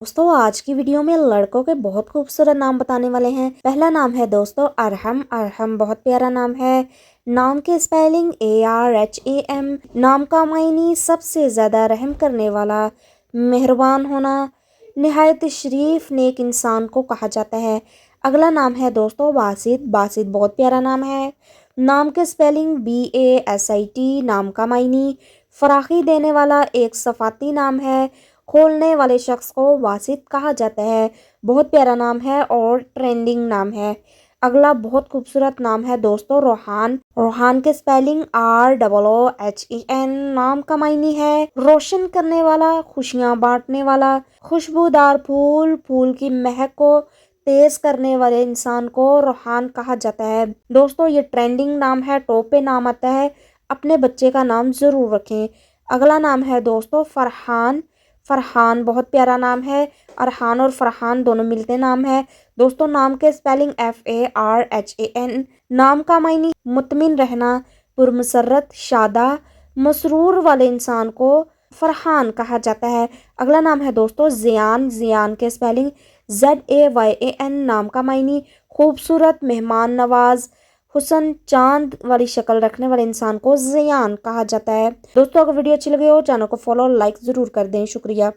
दोस्तों आज की वीडियो में लड़कों के बहुत खूबसूरत नाम बताने वाले हैं। पहला नाम है दोस्तों अरहम। अरहम बहुत प्यारा नाम है। नाम की स्पेलिंग ARHAM। नाम का मायने सबसे ज्यादा रहम करने वाला, मेहरबान होना, निहायत शरीफ नेक इंसान को कहा जाता है। अगला नाम है दोस्तों बासित। बासित बहुत प्यारा नाम है। नाम के स्पेलिंग BASIT। नाम का मायने फराखी देने वाला एक सफाती नाम है। खोलने वाले शख्स को वासित कहा जाता है। बहुत प्यारा नाम है और ट्रेंडिंग नाम है। अगला बहुत खूबसूरत नाम है दोस्तों रोहान। रोहान के स्पेलिंग ROOHEN। नाम का मायने है रोशन करने वाला, खुशियां बांटने वाला, खुशबूदार फूल, फूल की महक को तेज करने वाले इंसान को रोहान कहा जाता है। दोस्तों ये ट्रेंडिंग नाम है, टॉप पे नाम आता है। अपने बच्चे का नाम जरूर रखें। अगला नाम है दोस्तों फरहान। फरहान बहुत प्यारा नाम है। अरहान और फरहान दोनों मिलते नाम है। दोस्तों नाम के स्पेलिंग FARHAN। नाम का मायने मुतमिन रहना, पुरमसरत, शादा, मसरूर वाले इंसान को फरहान कहा जाता है। अगला नाम है दोस्तों जियान। जियान के स्पेलिंग ZAYAN। नाम का मायने खूबसूरत, मेहमान नवाज, हुसन, चांद वाली शक्ल रखने वाले इंसान को जियान कहा जाता है। दोस्तों अगर वीडियो अच्छी लगी हो चैनल को फॉलो और लाइक जरूर कर दें। शुक्रिया।